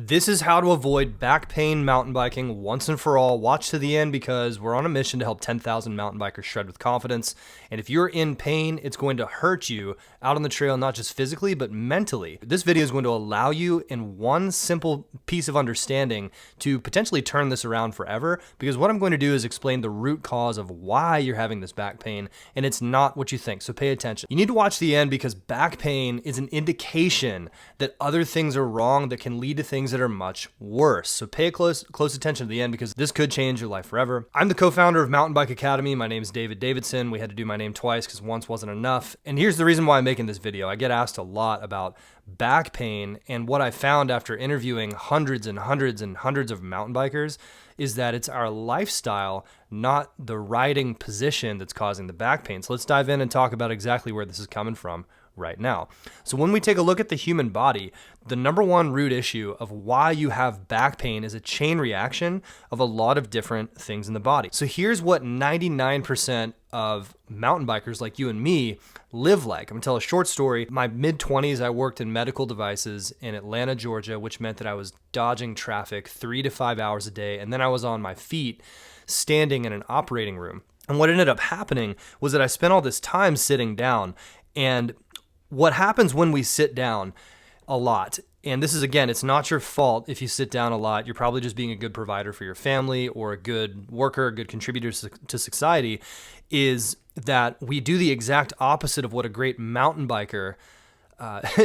This is how to avoid back pain mountain biking once and for all. Watch to the end because we're on a mission to help 10,000 mountain bikers shred with confidence. And if you're in pain, it's going to hurt you out on the trail, not just physically, but mentally. This video is going to allow you in one simple piece of understanding to potentially turn this around forever, because what I'm going to do is explain the root cause of why you're having this back pain, and it's not what you think, so pay attention. You need to watch the end because back pain is an indication that other things are wrong that can lead to things that are much worse. So pay close attention to the end because this could change your life forever. I'm the co-founder of Mountain Bike Academy. My name is David Davidson. We had to do my name twice because once wasn't enough. And here's the reason why I'm making this video. I get asked a lot about back pain, and what I found after interviewing hundreds and hundreds and hundreds of mountain bikers is that it's our lifestyle, not the riding position, that's causing the back pain. So let's dive in and talk about exactly where this is coming from right now. So when we take a look at the human body, the number one root issue of why you have back pain is a chain reaction of a lot of different things in the body. So here's what 99% of mountain bikers like you and me live like. I'm gonna tell a short story. My mid-20s, I worked in medical devices in Atlanta, Georgia, which meant that I was dodging traffic 3 to 5 hours a day, and then I was on my feet standing in an operating room. And what ended up happening was that I spent all this time sitting down, and what happens when we sit down a lot, and this is, again, it's not your fault if you sit down a lot. You're probably just being a good provider for your family or a good worker, a good contributor to society, is that we do the exact opposite of what a great mountain biker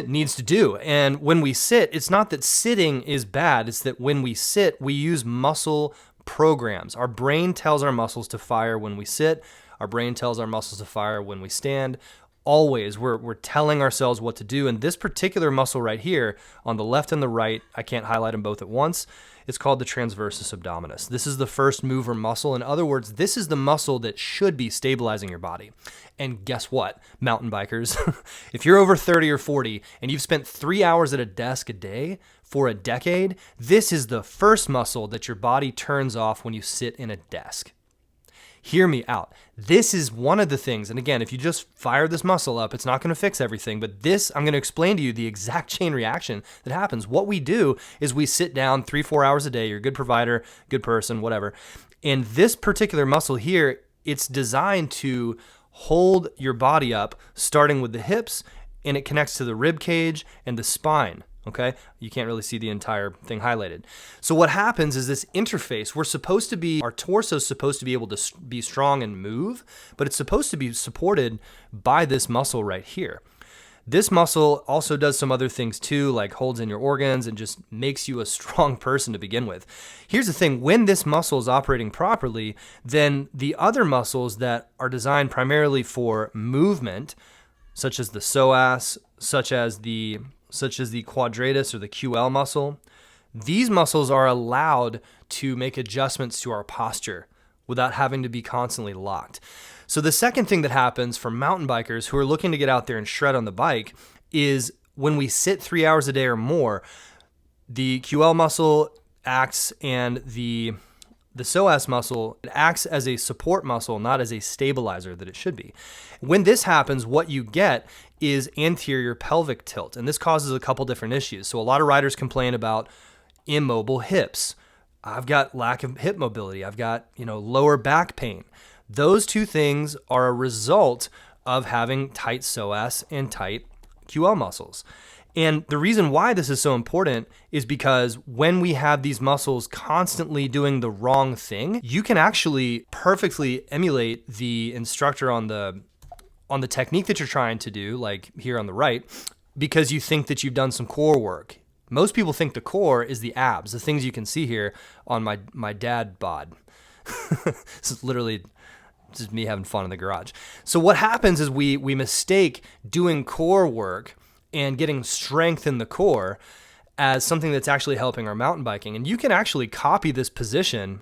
needs to do. And when we sit, it's not that sitting is bad. It's that when we sit, we use muscle programs. Our brain tells our muscles to fire when we sit. Our brain tells our muscles to fire when we stand. Always, we're telling ourselves what to do. And this particular muscle right here on the left and the right, I can't highlight them both at once. It's called the transversus abdominis. This is the first mover muscle. In other words, this is the muscle that should be stabilizing your body. And guess what, mountain bikers? If you're over 30 or 40 and you've spent 3 hours at a desk a day for a decade, this is the first muscle that your body turns off when you sit in a desk. Hear me out. This is one of the things, and again, if you just fire this muscle up, it's not going to fix everything, but this, I'm going to explain to you the exact chain reaction that happens. What we do is we sit down 3-4 hours a day. You're a good provider, good person, whatever. And this particular muscle here, it's designed to hold your body up, starting with the hips, and it connects to the rib cage and the spine. Okay, you can't really see the entire thing highlighted. So what happens is this interface, our torso is supposed to be able to be strong and move, but it's supposed to be supported by this muscle right here. This muscle also does some other things too, like holds in your organs and just makes you a strong person to begin with. Here's the thing, when this muscle is operating properly, then the other muscles that are designed primarily for movement, such as the psoas, such as the quadratus or the QL muscle, these muscles are allowed to make adjustments to our posture without having to be constantly locked. So the second thing that happens for mountain bikers who are looking to get out there and shred on the bike is when we sit 3 hours a day or more, the QL muscle acts and the psoas muscle, it acts as a support muscle, not as a stabilizer that it should be. When this happens, what you get is anterior pelvic tilt, and this causes a couple different issues. So a lot of riders complain about immobile hips. I've got lack of hip mobility. I've got, lower back pain. Those two things are a result of having tight psoas and tight QL muscles. And the reason why this is so important is because when we have these muscles constantly doing the wrong thing, you can actually perfectly emulate the instructor on the technique that you're trying to do, like here on the right, because you think that you've done some core work. Most people think the core is the abs, the things you can see here on my dad bod. This is literally just me having fun in the garage. So what happens is we mistake doing core work and getting strength in the core as something that's actually helping our mountain biking. And you can actually copy this position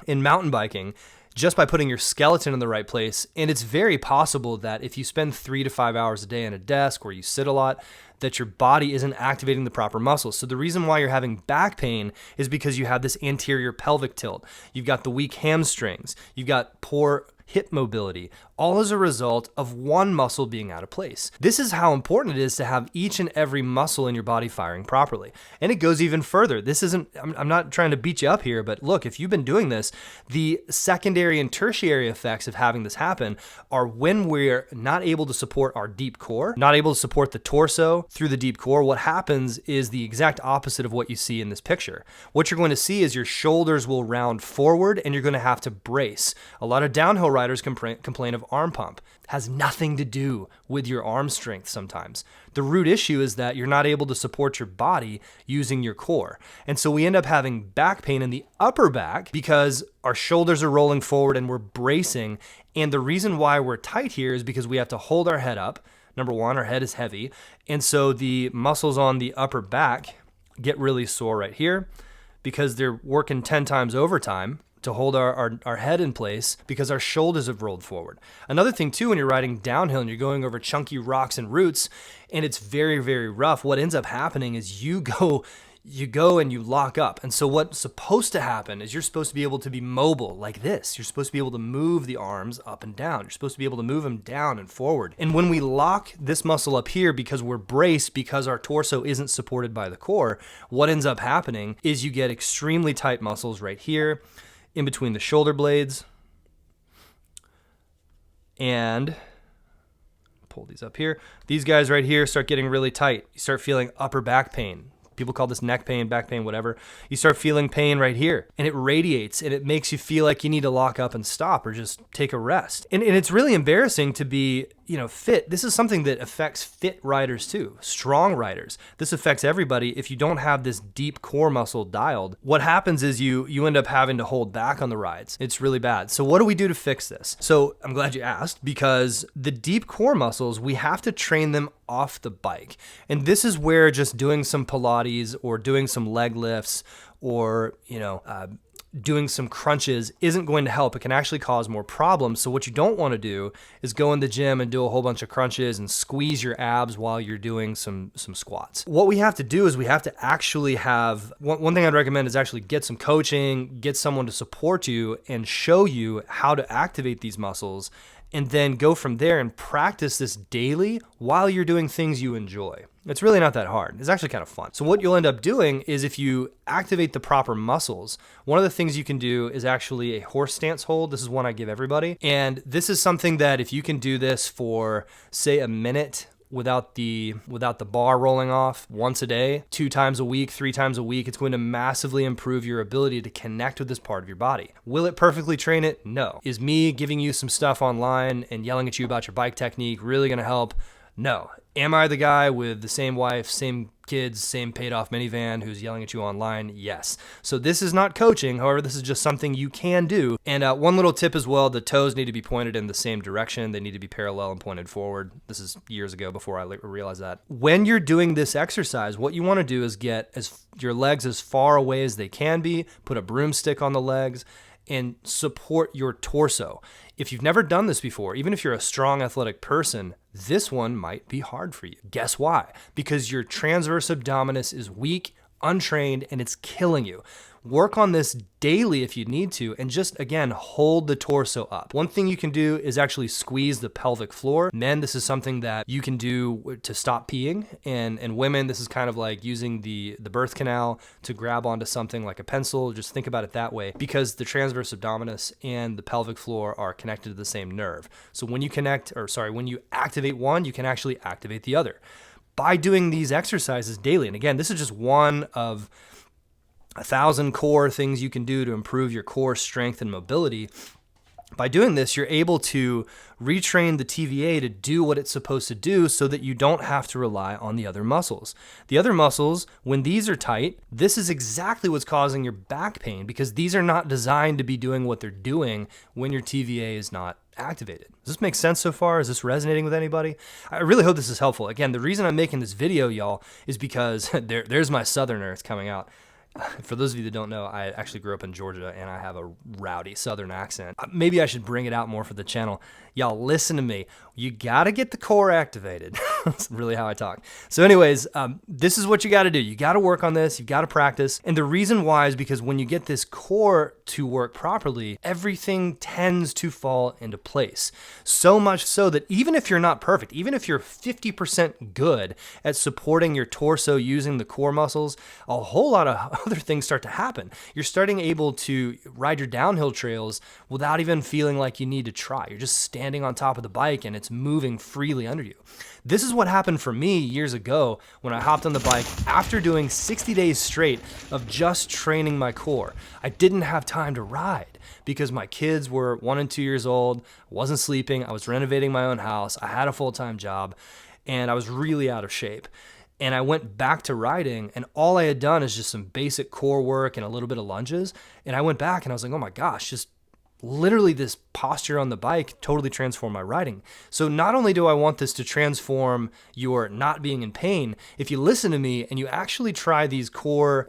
in mountain biking just by putting your skeleton in the right place. And it's very possible that if you spend 3 to 5 hours a day on a desk or you sit a lot, that your body isn't activating the proper muscles. So the reason why you're having back pain is because you have this anterior pelvic tilt. You've got the weak hamstrings. You've got poor hip mobility, all as a result of one muscle being out of place. This is how important it is to have each and every muscle in your body firing properly. And it goes even further. This isn't, I'm not trying to beat you up here, but look, if you've been doing this, the secondary and tertiary effects of having this happen are when we're not able to support our deep core, not able to support the torso through the deep core. What happens is the exact opposite of what you see in this picture. What you're going to see is your shoulders will round forward and you're going to have to brace. A lot of downhill riders complain of arm pump. Has nothing to do with your arm strength sometimes. The root issue is that you're not able to support your body using your core. And so we end up having back pain in the upper back because our shoulders are rolling forward and we're bracing. And the reason why we're tight here is because we have to hold our head up. Number one, our head is heavy. And so the muscles on the upper back get really sore right here because they're working 10 times overtime to hold our head in place because our shoulders have rolled forward. Another thing too, when you're riding downhill and you're going over chunky rocks and roots and it's very, very rough, what ends up happening is you go and you lock up. And so what's supposed to happen is you're supposed to be able to be mobile like this. You're supposed to be able to move the arms up and down. You're supposed to be able to move them down and forward. And when we lock this muscle up here because we're braced, because our torso isn't supported by the core, what ends up happening is you get extremely tight muscles right here, in between the shoulder blades, and pull these up here. These guys right here start getting really tight. You start feeling upper back pain. People call this neck pain, back pain, whatever. You start feeling pain right here and it radiates and it makes you feel like you need to lock up and stop or just take a rest. And it's really embarrassing to be, fit. This is something that affects fit riders too, strong riders. This affects everybody. If you don't have this deep core muscle dialed, what happens is you end up having to hold back on the rides. It's really bad. So what do we do to fix this? So I'm glad you asked, because the deep core muscles, we have to train them off the bike. And this is where just doing some Pilates or doing some leg lifts or, doing some crunches isn't going to help. It can actually cause more problems. So what you don't want to do is go in the gym and do a whole bunch of crunches and squeeze your abs while you're doing some squats. What we have to do is we have to actually have, one thing I'd recommend is actually get some coaching, get someone to support you and show you how to activate these muscles, and then go from there and practice this daily while you're doing things you enjoy. It's really not that hard. It's actually kind of fun. So what you'll end up doing is if you activate the proper muscles, one of the things you can do is actually a horse stance hold. This is one I give everybody. And this is something that if you can do this for, say, a minute without the bar rolling off once a day, 2 times a week, 3 times a week, it's going to massively improve your ability to connect with this part of your body. Will it perfectly train it? No. Is me giving you some stuff online and yelling at you about your bike technique really going to help? No. Am I the guy with the same wife, same kids, same paid off minivan who's yelling at you online? Yes. So this is not coaching. However, this is just something you can do. And one little tip as well, the toes need to be pointed in the same direction. They need to be parallel and pointed forward. This is years ago before I realized that. When you're doing this exercise, what you want to do is get your legs as far away as they can be, put a broomstick on the legs, and support your torso. If you've never done this before, even if you're a strong athletic person, this one might be hard for you. Guess why? Because your transverse abdominis is weak, untrained, and it's killing you. Work on this daily if you need to, and just, again, hold the torso up. One thing you can do is actually squeeze the pelvic floor. Men, this is something that you can do to stop peeing, and women, this is kind of like using the birth canal to grab onto something like a pencil. Just think about it that way, because the transverse abdominis and the pelvic floor are connected to the same nerve. So when you activate one, you can actually activate the other. By doing these exercises daily, and again, this is just one of 1,000 core things you can do to improve your core strength and mobility. By doing this, you're able to retrain the TVA to do what it's supposed to do so that you don't have to rely on the other muscles. The other muscles, when these are tight, this is exactly what's causing your back pain, because these are not designed to be doing what they're doing when your TVA is not activated. Does this make sense so far? Is this resonating with anybody? I really hope this is helpful. Again, the reason I'm making this video, y'all, is because there's my southerner. It's coming out. For those of you that don't know, I actually grew up in Georgia and I have a rowdy southern accent. Maybe I should bring it out more for the channel. Y'all, listen to me. You got to get the core activated. That's really how I talk. So anyways, this is what you got to do. You got to work on this. You've got to practice. And the reason why is because when you get this core to work properly, everything tends to fall into place. So much so that even if you're not perfect, even if you're 50% good at supporting your torso using the core muscles, a whole lot of other things start to happen. You're starting able to ride your downhill trails without even feeling like you need to try. You're just standing on top of the bike and it's moving freely under you. This is what happened for me years ago when I hopped on the bike after doing 60 days straight of just training my core. I didn't have time to ride because my kids were 1 and 2 years old, I wasn't sleeping, I was renovating my own house, I had a full-time job, and I was really out of shape. And I went back to riding, and all I had done is just some basic core work and a little bit of lunges. And I went back and I was like, oh my gosh, just literally this posture on the bike totally transformed my riding. So not only do I want this to transform your not being in pain, if you listen to me and you actually try this core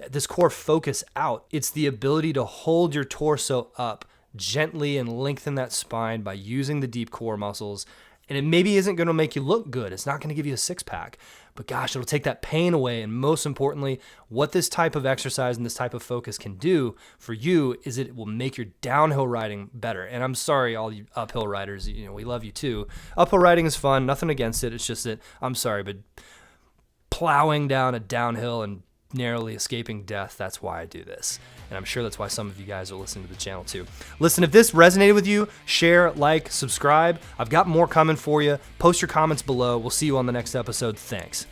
focus out, it's the ability to hold your torso up gently and lengthen that spine by using the deep core muscles. And it maybe isn't going to make you look good. It's not going to give you a six-pack. But gosh, it'll take that pain away. And most importantly, what this type of exercise and this type of focus can do for you is it will make your downhill riding better. And I'm sorry, all you uphill riders, we love you too. Uphill riding is fun, nothing against it. It's just that, I'm sorry, but plowing down a downhill and narrowly escaping death, that's why I do this. And I'm sure that's why some of you guys are listening to the channel too. Listen, if this resonated with you, share, like, subscribe. I've got more coming for you. Post your comments below. We'll see you on the next episode. Thanks.